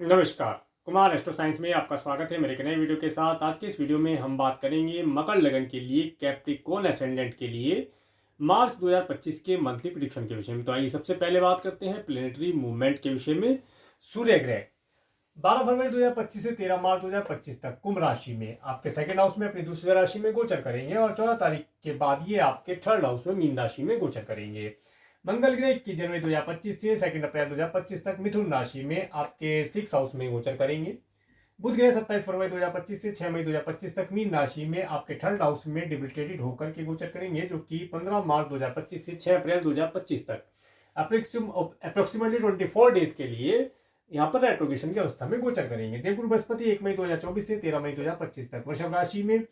नमस्कार। Kumar astro science में आपका स्वागत है मेरे एक नए वीडियो के साथ। आज की इस वीडियो में हम बात करेंगे मकर लगन के लिए कैप्रिकॉर्न एसेंडेंट के लिए मार्च 2025 के मंथली प्रेडिक्शन के विषय में। तो आइए सबसे पहले बात करते हैं प्लेनेटरी मूवमेंट के विषय में। सूर्य ग्रह 12 फरवरी 2025 से 13 मार्च 2025 तक कुंभ राशि में आपके सेकंड हाउस में अपनी दूसरी राशि में गोचर करेंगे और 14 तारीख के बाद ये आपके थर्ड हाउस में मीन राशि में गोचर करेंगे। मंगल ग्रह 21 जनवरी 2025 से 2 अप्रैल 2025 तक मिथुन राशि में आपके सिक्स हाउस में गोचर करेंगे। बुध ग्रह 27 फरवरी 2025 से 6 मई 2025 तक मीन राशि में आपके थर्ड हाउस में डिबिलिटेटेड होकर के गोचर करेंगे, जो कि 15 मार्च 2025 से 6 अप्रैल 2025 तक अप्रोक्सीमेटली 24 डेज के लिए यहाँ पर रेट्रोगेशन की अवस्था में गोचर करेंगे। देवगुरु बृहस्पति 1 मई 2024 से 13 मई 2025 तक वृषभ राशि में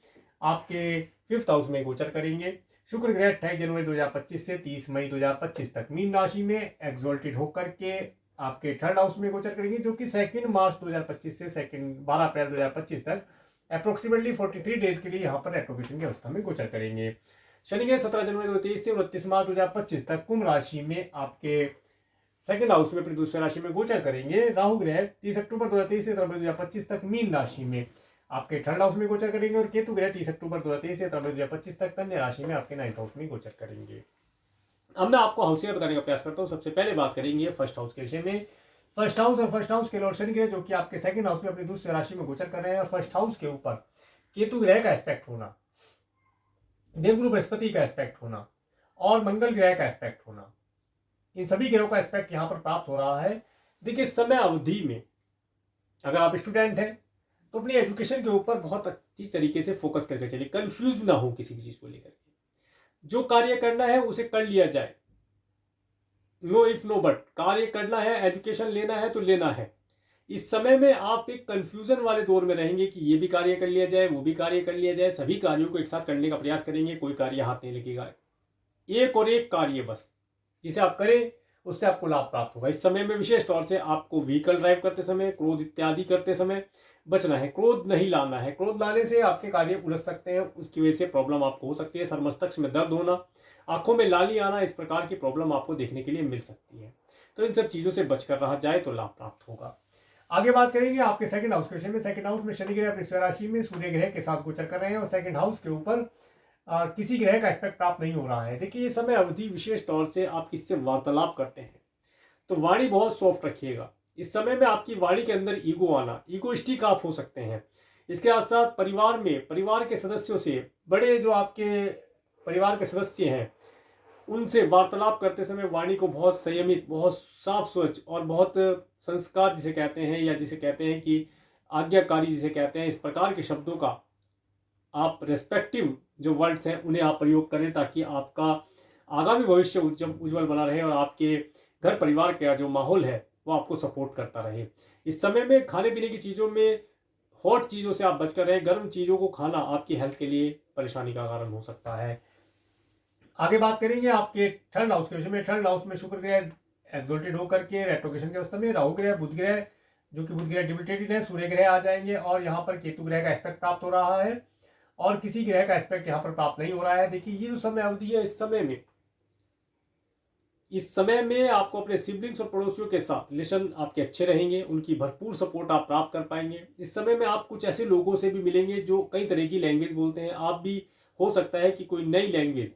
आपके फिफ्थ हाउस में गोचर करेंगे। शुक्र ग्रह 28 जनवरी 2025 से 30 मई 2025 तक मीन राशि में एक्सोल्टेड होकर के आपके थर्ड हाउस में गोचर करेंगे, जो कि 2 मार्च 2025 से 12 अप्रैल 2025 तक अप्रोक्सीमेटली 43 डेज के लिए यहाँ पर रेट्रोगेशन की अवस्था में गोचर करेंगे। शनि ग्रह 17 जनवरी 2023 से 29 मार्च 2025 तक कुंभ राशि में आपके सेकंड हाउस में अपनी दूसरी राशि में गोचर करेंगे। राहु ग्रह 30 अक्टूबर 2023 से 13 2025 तक मीन राशि में आपके थर्ड हाउस में गोचर करेंगे और केतु ग्रह 30 अक्टूबर 2023 से 13 2025 तक कन्या राशि में आपके नाइन्थ हाउस में गोचर करेंगे। अब मैं आपको हाउसियर बताने का प्रयास करता हूँ। सबसे पहले बात करेंगे फर्स्ट हाउस के विषय में। फर्स्ट हाउस के लॉर्ड शनि ग्रह जो कि आपके सेकंड हाउस में अपनी दूसरी राशि में गोचर कर रहे हैं और फर्स्ट हाउस के ऊपर केतु ग्रह का एस्पेक्ट होना, देवगुरु बृहस्पति का एस्पेक्ट होना और मंगल ग्रह का एस्पेक्ट होना, इन सभी ग्रहों का एस्पेक्ट यहाँ पर प्राप्त हो रहा है। देखिए, समय अवधि में अगर आप स्टूडेंट हैं तो अपनी एजुकेशन के ऊपर बहुत अच्छी तरीके से फोकस करके चलिए, कंफ्यूज ना हो किसी भी चीज को लेकर के। जो कार्य करना है उसे कर लिया जाए, नो इफ नो बट। कार्य करना है, एजुकेशन लेना है तो लेना है। इस समय में आप एक कंफ्यूजन वाले दौर में रहेंगे कि ये भी कार्य कर लिया जाए, वो भी कार्य कर लिया जाए। सभी कार्यों को एक साथ करने का प्रयास करेंगे, कोई कार्य हाथ नहीं लगेगा। एक और एक कार्य बस जिसे आप करें उससे आपको लाभ प्राप्त होगा। इस समय में विशेष तौर से आपको व्हीकल ड्राइव करते समय, क्रोध इत्यादि करते समय बचना है। क्रोध नहीं लाना है। क्रोध लाने से आपके कार्य उलझ सकते हैं, उसकी वजह से प्रॉब्लम आपको हो सकती है। सर मस्तक में दर्द होना, आंखों में लाली आना, इस प्रकार की प्रॉब्लम आपको देखने के लिए मिल सकती है। तो इन सब चीजों से बचकर रहा जाए तो लाभ प्राप्त होगा। आगे बात करेंगे आपके सेकंड हाउस के विषय में। सेकंड हाउस में शनि ग्रह अपनी राशि में सूर्य ग्रह के साथ गोचर कर रहे हैं और सेकंड हाउस के ऊपर किसी ग्रह का एस्पेक्ट प्राप्त नहीं हो रहा है। देखिए, ये समय अवधि विशेष तौर से आप किससे वार्तालाप करते हैं तो वाणी बहुत सॉफ्ट रखिएगा। इस समय में आपकी वाणी के अंदर ईगो आना, ईगोइस्टिक आप हो सकते हैं। इसके साथ साथ परिवार में, परिवार के सदस्यों से, बड़े जो आपके परिवार के सदस्य हैं उनसे वार्तालाप करते समय वाणी को बहुत संयमित, बहुत साफ स्वच्छ और बहुत संस्कार जिसे कहते हैं, या जिसे कहते हैं कि आज्ञाकारी जिसे कहते हैं, इस प्रकार के शब्दों का आप रेस्पेक्टिव जो वर्ड्स हैं उन्हें आप प्रयोग करें, ताकि आपका आगामी भविष्य उज्जवल बना रहे और आपके घर परिवार का जो माहौल है वो आपको सपोर्ट करता रहे। इस समय में खाने पीने की चीज़ों में हॉट चीज़ों से आप बचकर रहें। गर्म चीज़ों को खाना आपकी हेल्थ के लिए परेशानी का कारण हो सकता है। आगे बात करेंगे आपके थर्ड हाउस के विषय में। थर्ड हाउस में शुक्र ग्रह एक्सोल्टेड होकर के रेट्रोगेशन की अवस्था में, राहु ग्रह, बुध ग्रह जो कि बुध ग्रह डिबिलिटेटेड है, सूर्य ग्रह आ जाएंगे और यहाँ पर केतु ग्रह का एस्पेक्ट प्राप्त हो रहा है और किसी ग्रह का एस्पेक्ट यहाँ पर प्राप्त नहीं हो रहा है। देखिए, ये जो समय अवधि है, इस समय में आपको अपने सिबलिंग्स और पड़ोसियों के साथ रिलेशन आपके अच्छे रहेंगे, उनकी भरपूर सपोर्ट आप प्राप्त कर पाएंगे। इस समय में आप कुछ ऐसे लोगों से भी मिलेंगे जो कई तरह की लैंग्वेज बोलते हैं। आप भी हो सकता है कि कोई नई लैंग्वेज,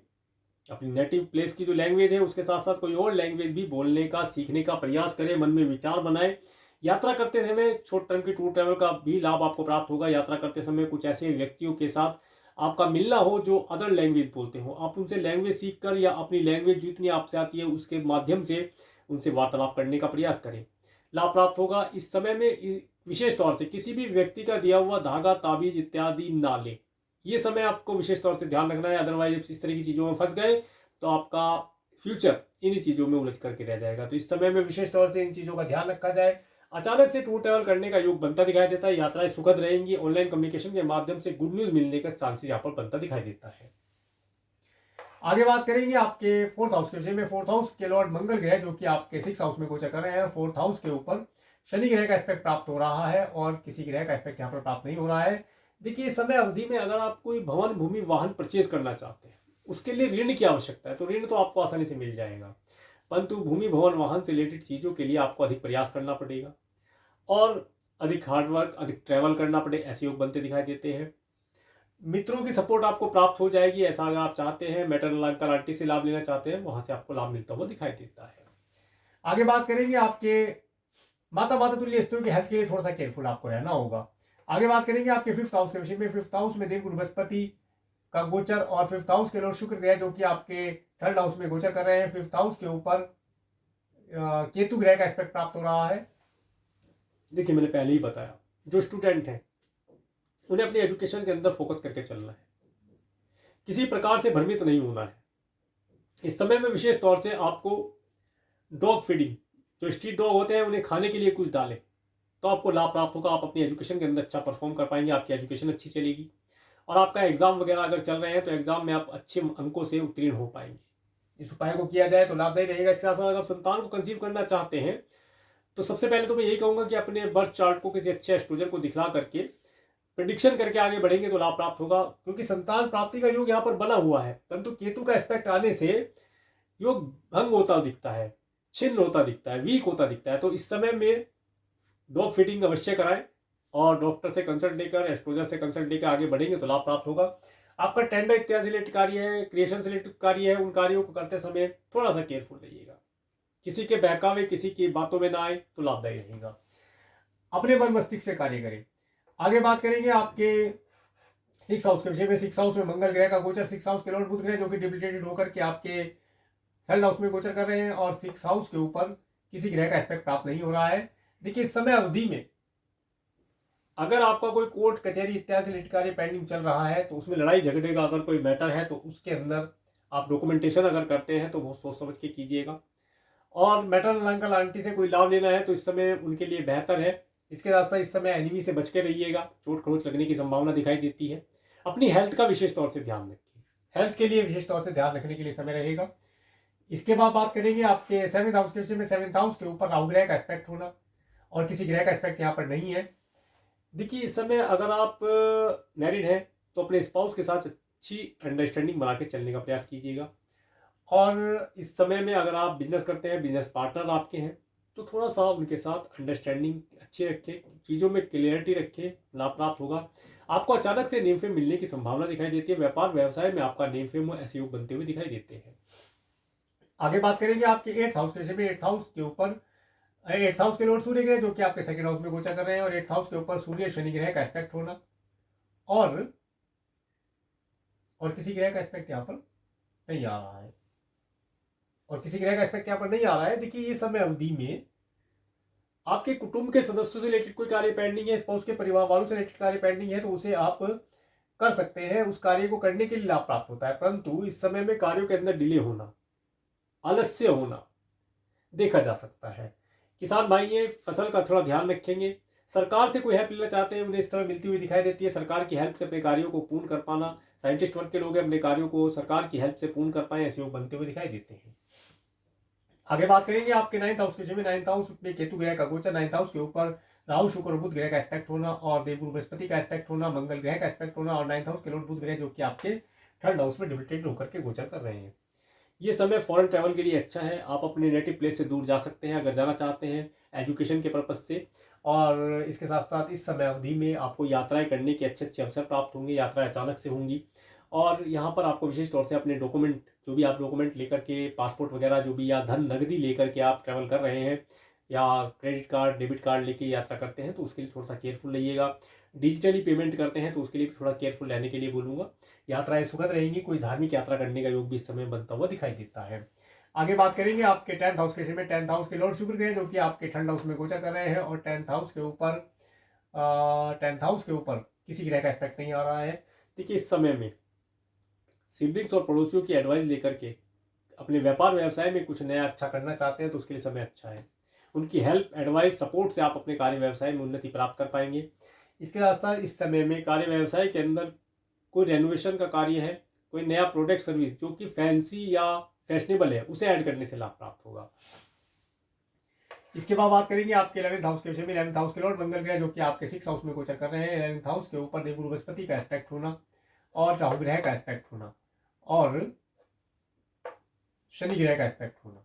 अपनी नेटिव प्लेस की जो लैंग्वेज है उसके साथ साथ कोई और लैंग्वेज भी बोलने का, सीखने का प्रयास करें, मन में विचार बनाए। यात्रा करते समय शॉर्ट टर्म की टूर ट्रैवल का भी लाभ आपको प्राप्त होगा। यात्रा करते समय कुछ ऐसे व्यक्तियों के साथ आपका मिलना हो जो अदर लैंग्वेज बोलते हो, आप उनसे लैंग्वेज सीख कर या अपनी लैंग्वेज जितनी आपसे आती है उसके माध्यम से उनसे वार्तालाप करने का प्रयास करें, लाभ प्राप्त होगा। इस समय में विशेष तौर से किसी भी व्यक्ति का दिया हुआ धागा, ताबीज इत्यादि ना ले। ये समय आपको विशेष तौर से ध्यान रखना है, अदरवाइज इस तरह की चीज़ों में फंस गए तो आपका फ्यूचर इन्हीं चीज़ों में उलझ करके रह जाएगा। तो इस समय में विशेष तौर से इन चीज़ों का ध्यान रखा जाए। अचानक से टूर ट्रैवल करने का योग बनता दिखाई देता है। यात्राएं सुखद रहेंगी। ऑनलाइन कम्युनिकेशन के माध्यम से गुड न्यूज मिलने का चांसेस यहाँ पर बनता दिखाई देता है। आगे बात करेंगे आपके फोर्थ हाउस के विषय में। फोर्थ हाउस के लॉर्ड मंगल ग्रह जो कि आपके सिक्स हाउस में गोचर कर रहे हैं, फोर्थ हाउस के ऊपर शनि ग्रह का एस्पेक्ट प्राप्त हो रहा है और किसी ग्रह का एस्पेक्ट यहाँ पर प्राप्त नहीं हो रहा है। देखिए, समय अवधि में अगर आप कोई भवन, भूमि, वाहन परचेज करना चाहते हैं, उसके लिए ऋण की आवश्यकता है, तो ऋण तो आपको आसानी से मिल जाएगा, परंतु भूमि, भवन, वाहन से रिलेटेड चीजों के लिए आपको अधिक प्रयास करना पड़ेगा। और अधिक हार्डवर्क, अधिक ट्रैवल करना पड़े, ऐसे योग बनते दिखाई देते हैं। मित्रों की सपोर्ट आपको प्राप्त हो जाएगी, ऐसा अगर आप चाहते हैं, मैटरनल अंकल आंटी से लाभ लेना चाहते हैं, वहां से आपको लाभ मिलता हुआ दिखाई देता है। आगे बात करेंगे आपके माता माता तुल्य स्त्रियों की हेल्थ के लिए थोड़ा सा केयरफुल आपको रहना होगा। आगे बात करेंगे आपके 5th हाउस के विषय में। 5th हाउस में देवगुरु बृहस्पति का गोचर और 5th हाउस के लॉर्ड शुक्र ग्रह जो कि आपके 3rd हाउस में गोचर कर रहे हैं। 5th हाउस के ऊपर केतु ग्रह का एस्पेक्ट प्राप्त हो रहा है। देखिए, मैंने पहले ही बताया, जो स्टूडेंट हैं उन्हें अपनी एजुकेशन के अंदर फोकस करके चलना है, किसी प्रकार से भ्रमित नहीं होना है। इस समय में विशेष तौर से आपको डॉग फीडिंग, जो स्ट्रीट डॉग होते हैं उन्हें खाने के लिए कुछ डालें तो आपको लाभ प्राप्त होगा। आप अपनी एजुकेशन के अंदर अच्छा परफॉर्म कर पाएंगे, आपकी एजुकेशन अच्छी चलेगी और आपका एग्जाम वगैरह अगर चल रहे हैं तो एग्जाम में आप अच्छे अंकों से उत्तीर्ण हो पाएंगे। इस उपाय को किया जाए तो लाभदायी रहेगा। इसके साथ साथ अगर आप संतान को कंसीव करना चाहते हैं तो सबसे पहले तो मैं यही कहूंगा कि अपने बर्थ चार्ट को किसी अच्छे एस्ट्रोलजर को दिखला करके प्रेडिक्शन करके आगे बढ़ेंगे तो लाभ प्राप्त होगा, क्योंकि संतान प्राप्ति का योग यहाँ पर बना हुआ है, परंतु केतु का एस्पेक्ट आने से योग भंग होता दिखता है, छिन्न होता दिखता है, वीक होता दिखता है। तो इस समय में डॉग फीडिंग अवश्य कराएं और डॉक्टर से कंसल्ट लेकर, एस्ट्रोलजर से कंसल्ट लेकर आगे बढ़ेंगे तो लाभ प्राप्त होगा। आपका टेंडर इत्यादि से रिलेटेड कार्य है, क्रिएशन से रिलेटेड कार्य है, उन कार्यों को करते समय थोड़ा सा केयरफुल रहिएगा, किसी के बहकावे, किसी की बातों में ना आए तो लाभदायी रहेगा। अपने मन मस्तिष्क से कार्य करें। आगे बात करेंगे आपके 6th हाउस के विषय में। 6th हाउस में मंगल ग्रह का गोचर, 6th हाउस के लॉर्ड बुध ग्रह जो कि डिबिलिटेटेड होकर के आपके 3rd हाउस में गोचर कर रहे हैं और 6th हाउस के ऊपर किसी ग्रह का एस्पेक्ट प्राप्त नहीं हो रहा है। देखिए, इस समय अवधि में अगर आपका कोई कोर्ट कचहरी इत्यादि से रिलेटेड कार्य पेंडिंग चल रहा है तो उसमें लड़ाई झगड़े का अगर कोई मैटर है तो उसके अंदर आप डॉक्यूमेंटेशन अगर करते हैं तो बहुत सोच समझ के कीजिएगा। और मैटरनल अंकल आंटी से कोई लाभ लेना है तो इस समय उनके लिए बेहतर है। इसके साथ साथ इस समय एनिमी से बच के रहिएगा, चोट खरोच लगने की संभावना दिखाई देती है। अपनी हेल्थ का विशेष तौर से ध्यान रखिए, हेल्थ के लिए विशेष तौर से ध्यान रखने के लिए समय रहेगा। इसके बाद बात करेंगे आपके 7th हाउस के विषय में। 7th हाउस के ऊपर राहु ग्रह का एस्पेक्ट होना और किसी ग्रह का एस्पेक्ट यहाँ पर नहीं है। देखिए, इस समय अगर आप मैरिड हैं तो अपने स्पाउस के साथ अच्छी अंडरस्टैंडिंग बना के चलने का प्रयास कीजिएगा। और इस समय में अगर आप बिजनेस करते हैं, बिजनेस पार्टनर आपके हैं तो थोड़ा सा उनके साथ अंडरस्टैंडिंग अच्छी रखें, चीज़ों में क्लियरिटी रखें, लाभ प्राप्त होगा। आपको अचानक से नेम फेम मिलने की संभावना दिखाई देती है। व्यापार व्यवसाय में आपका नेम फेम ऐसे योग बनते हुए दिखाई देते हैं। आगे बात करेंगे आपके 8th हाउस के विषय में। 8th हाउस के ऊपर 8th हाउस के लॉर्ड सूर्य ग्रह जो कि आपके 2nd हाउस में गोचर कर रहे हैं और 8th हाउस के ऊपर सूर्य शनि ग्रह का एस्पेक्ट होना और किसी ग्रह का एस्पेक्ट यहाँ पर नहीं आ रहा है और किसी ग्रह का एस्पेक्ट यहाँ पर नहीं आ रहा है। देखिए, ये समय अवधि में आपके कुटुंब के सदस्यों से रिलेटेड कोई कार्य पेंडिंग है, स्पाउस के परिवार वालों से रिलेटेड कार्य पेंडिंग है तो उसे आप कर सकते हैं, उस कार्य को करने के लिए लाभ प्राप्त होता है। परंतु इस समय में कार्यों के अंदर डिले होना, आलस्य होना देखा जा सकता है। किसान भाई ये फसल का थोड़ा ध्यान रखेंगे। सरकार से कोई हेल्प लेना चाहते हैं, उन्हें इस तरह मिलती हुई दिखाई देती है। सरकार की हेल्प से अपने कार्यों को पूर्ण कर पाना, साइंटिस्ट वर्ग के लोग अपने कार्यों को सरकार की हेल्प से पूर्ण कर पाए, ऐसे योग बनते हुए दिखाई देते हैं। आगे बात करेंगे आपके 9th हाउस के विषय में। 9th हाउस में केतु ग्रह का गोचर, 9th हाउस के ऊपर राहु शुक्र और बुध ग्रह का एस्पेक्ट होना और देवगुरु बृहस्पति का एस्पेक्ट होना, मंगल ग्रह का एस्पेक्ट होना और 9th हाउस के लॉर्ड बुध ग्रह जो कि आपके 3rd हाउस में डिबिलिटेटेड होकर के गोचर कर रहे हैं। ये समय फॉरेन ट्रैवल के लिए अच्छा है। आप अपने नेटिव प्लेस से दूर जा सकते हैं अगर जाना चाहते हैं एजुकेशन के पर्पज से। और इसके साथ साथ इस समय अवधि में आपको यात्राएं करने के अच्छे अच्छे अवसर प्राप्त होंगे, यात्राएं अचानक से होंगी। और यहाँ पर आपको विशेष तौर से अपने डॉक्यूमेंट, जो भी आप डॉक्यूमेंट लेकर के, पासपोर्ट वगैरह जो भी, या धन नगदी लेकर के आप ट्रैवल कर रहे हैं या क्रेडिट कार्ड, डेबिट कार्ड लेके यात्रा करते हैं तो उसके लिए थोड़ा सा केयरफुल रहिएगा। डिजिटली पेमेंट करते हैं तो उसके लिए भी थोड़ा केयरफुल रहने के लिए बोलूँगा। यात्राएं सुखद रहेंगी। कोई धार्मिक यात्रा करने का योग भी इस समय बनता हुआ दिखाई देता है। आगे बात करेंगे आपके 10th हाउस के विषय में। 10th हाउस के लॉर्ड शुक्र ग्रह जो कि आपके 3rd हाउस में गोचर कर रहे हैं और 10th हाउस के ऊपर किसी ग्रह का एस्पेक्ट नहीं आ रहा है। देखिए, इस समय में सिबलिंग्स और पड़ोसियों की एडवाइस लेकर के अपने व्यापार व्यवसाय में कुछ नया अच्छा करना चाहते हैं तो उसके लिए समय अच्छा है। उनकी हेल्प, एडवाइस, सपोर्ट से आप अपने कार्य व्यवसाय में उन्नति प्राप्त कर पाएंगे। इसके साथ साथ इस समय में कार्य व्यवसाय के अंदर कोई रेनोवेशन का कार्य है, कोई नया प्रोडक्ट सर्विस जो कि फैंसी या फैशनेबल है, उसे ऐड करने से लाभ प्राप्त होगा। इसके बाद बात करेंगे आपके 11th हाउस के विषय में। 11th हाउस के लॉर्ड मंगल ग्रह जो कि आपके 6th हाउस में गोचर कर रहे हैं। 11th हाउस के ऊपर देवगुरु बृहस्पति का एस्पेक्ट होना और राहु ग्रह का एस्पेक्ट होना और शनि ग्रह का एस्पेक्ट होना।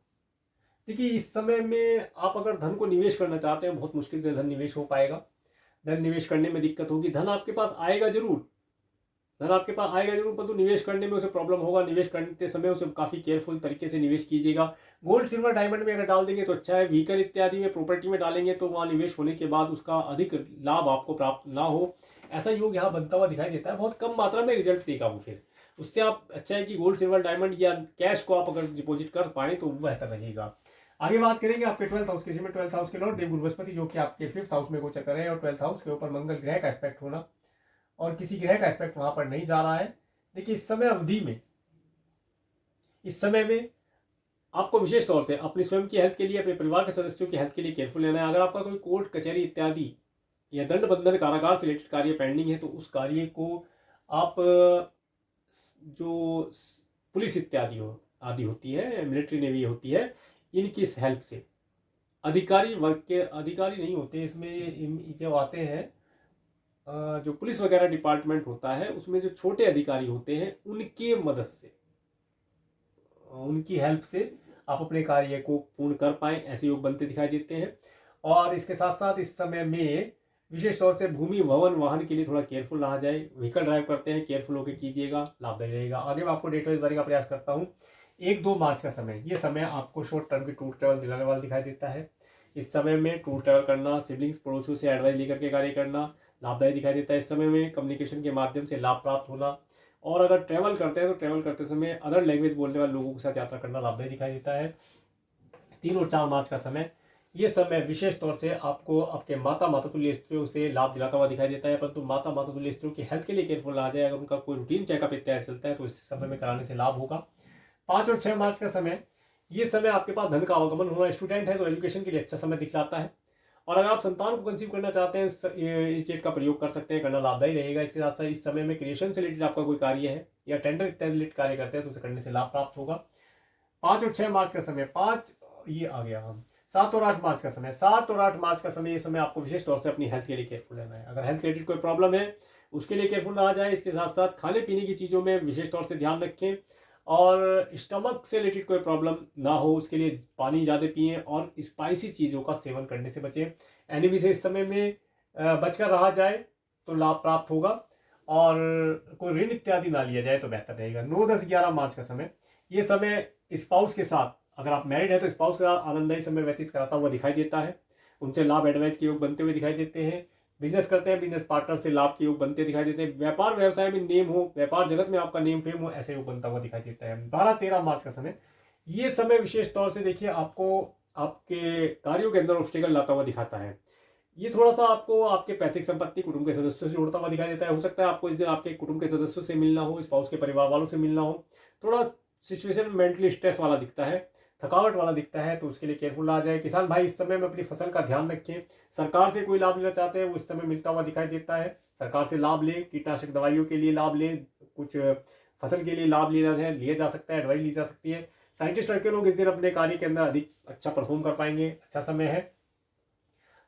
देखिए इस समय में आप अगर धन को निवेश करना चाहते हैं, बहुत मुश्किल से धन निवेश हो पाएगा। धन निवेश करने में दिक्कत होगी। धन आपके पास आएगा जरूर, धन आपके पास आएगा जरूर, परंतु निवेश करने में उसे प्रॉब्लम होगा। निवेश करते समय उसे काफ़ी केयरफुल तरीके से निवेश कीजिएगा। गोल्ड सिल्वर डायमंड में अगर डाल देंगे तो अच्छा है। व्हीकल इत्यादि में, प्रॉपर्टी में डालेंगे तो वहाँ निवेश होने के बाद उसका अधिक लाभ आपको प्राप्त ना हो, ऐसा योग यहाँ बनता हुआ दिखाई देता है। बहुत कम मात्रा में रिजल्ट देगा वो। फिर उससे आप अच्छा है कि गोल्ड सिल्वर डायमंड या कैश को आप अगर डिपॉजिट कर पाएँ तो बेहतर रहेगा। आगे बात करेंगे आपके 12th हाउस के, 12th हाउस के लॉर्ड देवगुरु बृहस्पति जो कि आपके 5th हाउस में गोचर कर रहे हैं, और 12th हाउस के ऊपर मंगल ग्रह का एस्पेक्ट होना, और किसी ग्रह का एस्पेक्ट वहां पर नहीं जा रहा है। देखिए इस समय अवधि में, इस समय में आपको विशेष तौर से अपनी स्वयं की हेल्थ के लिए, अपने परिवार के सदस्यों की हेल्थ के लिए केयरफुल रहना है। अगर आपका कोई कोर्ट कचहरी इत्यादि या दंड बंधन कारागार से रिलेटेड कार्य पेंडिंग है तो उस कार्य को आप, जो पुलिस इत्यादि आदि होती है, मिलिट्री नेवी होती है, इनकी हेल्प से, अधिकारी वर्ग के अधिकारी नहीं होते इसमें, जो आते हैं जो पुलिस वगैरह डिपार्टमेंट होता है उसमें जो छोटे अधिकारी होते हैं उनकी मदद से, उनकी हेल्प से आप अपने कार्य को पूर्ण कर पाएं, ऐसे योग बनते दिखाई देते हैं। और इसके साथ साथ इस समय में विशेष तौर से भूमि भवन वाहन के लिए थोड़ा केयरफुल रहा जाए। व्हीकल ड्राइव करते हैं केयरफुल होकर कीजिएगा, लाभदायी रहेगा। आगे मैं आपको डेट वाइज बताने का प्रयास करता हूँ। 1-2 मार्च का समय, ये समय आपको शॉर्ट टर्म की टूर ट्रैवल दिलाने वाला दिखाई देता है। इस समय में टूर ट्रैवल करना, सिबलिंग्स पड़ोसियों से एडवाइस लेकर के कार्य करना लाभदायी दिखाई देता है। इस समय में कम्युनिकेशन के माध्यम से लाभ प्राप्त होना, और अगर ट्रैवल करते हैं तो ट्रैवल करते समय अदर लैंग्वेज बोलने वाले लोगों के साथ यात्रा करना लाभदायी दिखाई देता है। 3 और 4 मार्च का समय, ये समय विशेष तौर से आपको आपके माता तुल्य स्त्रियों से लाभ दिलाता हुआ दिखाई देता है, परंतु माता तुल्य स्त्रियों की हेल्थ के लिए केयरफुल रहा जाए। अगर उनका कोई रूटीन चेकअप इत्यादि चलता है तो इस समय में कराने से लाभ होगा। 5 और 6 मार्च का समय, ये समय आपके पास धन का आवागमन होना, स्टूडेंट है तो एजुकेशन के लिए अच्छा समय दिखलाता है। और अगर आप संतान को कंसीव करना चाहते हैं इस डेट का प्रयोग कर सकते हैं, करना लाभदायी रहेगा। इसके साथ साथ इस समय में क्रिएशन से रिलेटेड आपका कोई कार्य है या टेंडर इत्यादि रिलेटेड कार्य करते हैं तो उसे करने से लाभ प्राप्त होगा। 5 और 6 मार्च का समय, 5 ये आ गया, हम 7 और 8 मार्च का समय, 7 और 8 मार्च का समय, ये समय आपको विशेष तौर से अपनी हेल्थ के लिए केयरफुल रहना है। अगर हेल्थ रिलेटेड कोई प्रॉब्लम है उसके लिए केयरफुल रहा जाए। इसके साथ साथ खाने पीने की चीज़ों में विशेष तौर से ध्यान रखें, और स्टमक से रिलेटेड कोई प्रॉब्लम ना हो उसके लिए पानी ज़्यादा पिएं, और स्पाइसी चीज़ों का सेवन करने से बचें। एनिमी से इस समय में बचकर रहा जाए तो लाभ प्राप्त होगा, और कोई ऋण इत्यादि ना लिया जाए तो बेहतर रहेगा। 9, 10, 11 मार्च का समय, ये समय स्पाउस के साथ, अगर आप मैरिड है तो स्पाउस के साथ आनंददायी समय व्यतीत कराता हुआ दिखाई देता है। उनसे लाभ एडवाइस के योग बनते हुए दिखाई देते हैं। बिजनेस करते हैं, बिजनेस पार्टनर से लाभ के योग बनते दिखाई देते हैं। व्यापार व्यवसाय में नेम हो, व्यापार जगत में आपका नेम फेम हो, ऐसे योग बनता हुआ दिखाई देता है। 12-13 मार्च का समय, ये समय विशेष तौर से देखिए आपको आपके कार्यों के अंदर ऑब्स्टेकल लाता हुआ दिखाता है। ये थोड़ा सा आपको आपके पैतृक संपत्ति, कुटुंब के सदस्यों से जुड़ता हुआ दिखाई देता है। हो सकता है आपको इस दिन आपके कुटुंब के सदस्यों से मिलना हो, स्पाउस के परिवार वालों से मिलना हो। थोड़ा सिचुएशन मेंटली स्ट्रेस वाला दिखता है, थकावट वाला दिखता है, तो उसके लिए केयरफुल रहा जाए। किसान भाई इस समय में अपनी फसल का ध्यान रखें। सरकार से कोई लाभ लेना चाहते हैं वो इस समय मिलता हुआ दिखाई देता है, सरकार से लाभ लें। कीटनाशक दवाइयों के लिए लाभ लें, कुछ फसल के लिए लाभ लेना है, लिया जा सकता है, एडवाइस ली जा सकती है। साइंटिस्ट वर्ग के लोग इस दिन अपने कार्य के अंदर अधिक अच्छा परफॉर्म कर पाएंगे, अच्छा समय है।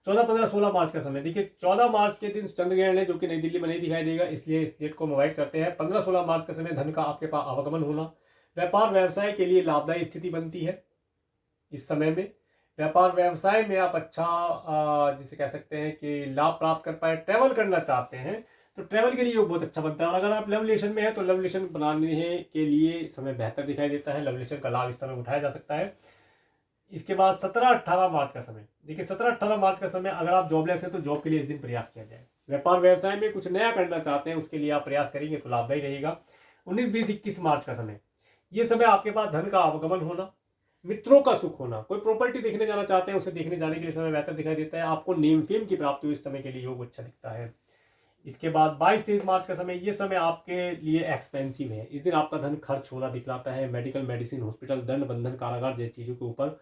14, 15, 16 मार्च का समय, देखिए 14 मार्च के दिन चंद्र ग्रहण है जो कि नई दिल्ली में नहीं दिखाई देगा, इसलिए इस डेट को हम अवॉइड करते हैं। 15-16 मार्च का समय, धन का आपके पास आवागमन होना, व्यापार व्यवसाय के लिए लाभदायी स्थिति बनती है। इस समय में व्यापार व्यवसाय में आप अच्छा जिसे कह सकते हैं कि लाभ प्राप्त कर पाए। ट्रैवल करना चाहते हैं तो ट्रैवल के लिए योग बहुत अच्छा बनता है। और अगर आप लव रिलेशन में है तो लव रिलेशन बनाने के लिए समय बेहतर दिखाई देता है, लव रिलेशन का लाभ इस समय उठाया जा सकता है। इसके बाद 17-18 मार्च का समय, देखिए 17-18 मार्च का समय, अगर आप जॉबलेस है तो जॉब के लिए इस दिन प्रयास किया जाए। व्यापार व्यवसाय में कुछ नया करना चाहते हैं उसके लिए आप प्रयास करेंगे तो लाभदायी रहेगा। 19, 20, 21 मार्च का समय, ये समय आपके पास धन का आवागमन होना, मित्रों का सुख होना। कोई प्रॉपर्टी देखने जाना चाहते हैं उसे देखने जाने के लिए समय बेहतर दिखाई देता है। आपको नेम फेम की प्राप्ति इस समय के लिए योग अच्छा दिखता है। इसके बाद 22-23 मार्च का समय, ये समय आपके लिए एक्सपेंसिव है। इस दिन आपका धन खर्च होना दिखलाता है। मेडिकल, मेडिसिन, हॉस्पिटल, दंड बंधन कारागार जैसी चीज़ों के ऊपर,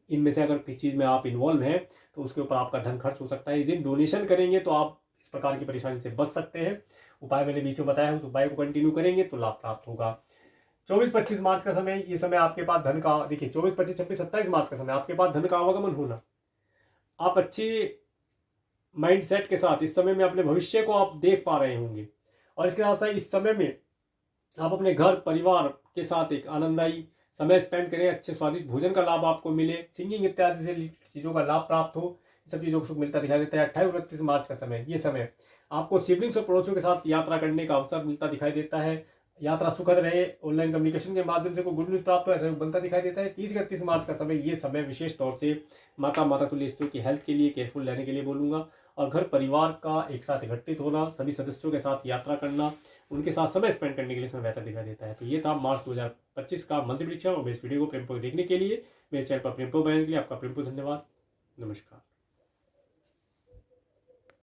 इनमें से अगर किसी चीज़ में आप इन्वॉल्व हैं तो उसके ऊपर आपका धन खर्च हो सकता है। इस दिन डोनेशन करेंगे तो आप इस प्रकार की परेशानी से बच सकते हैं। उपाय मैंने बीच में बताया है, उस उपाय को कंटिन्यू करेंगे तो लाभ प्राप्त होगा। 24-25 मार्च का समय, ये समय आपके पास धन का, देखिए 24, 25, 26, 27 मार्च का समय आपके पास धन का आवागमन होना। आप अच्छी माइंड सेट के साथ इस समय में अपने भविष्य को आप देख पा रहे होंगे, और इसके साथ साथ इस समय में आप अपने घर परिवार के साथ एक आनंददायी समय स्पेंड करें, अच्छे स्वादिष्ट भोजन का लाभ आपको मिले, सिंगिंग इत्यादि से चीज़ों का लाभ प्राप्त हो, सब चीज़ों को सुख मिलता दिखाई देता है। 28-29 मार्च का समय, ये समय आपको सिबलिंग्स और पड़ोसियों के साथ यात्रा करने का अवसर मिलता दिखाई देता है। यात्रा सुखद रहे, ऑनलाइन कम्युनिकेशन के माध्यम से कोई गुड न्यूज़ प्राप्त हो, ऐसा बनता दिखाई देता है। 30-31 मार्च का समय, ये समय विशेष तौर से माता तुल्य स्त्रियों की हेल्थ के लिए केयरफुल रहने के लिए बोलूँगा। और घर परिवार का एक साथ एकत्रित होना, सभी सदस्यों के साथ यात्रा करना, उनके साथ समय स्पेंड करने के लिए समय बेहतर दिखाई देता है। तो ये था मार्च 2025 का मंथली प्रेडिक्शन। और इस वीडियो को प्रेमपूर्वक देखने के लिए, मेरे चैनल पर प्रेमपूर्वक बनने के लिए आपका प्रेमपूर्वक धन्यवाद। नमस्कार।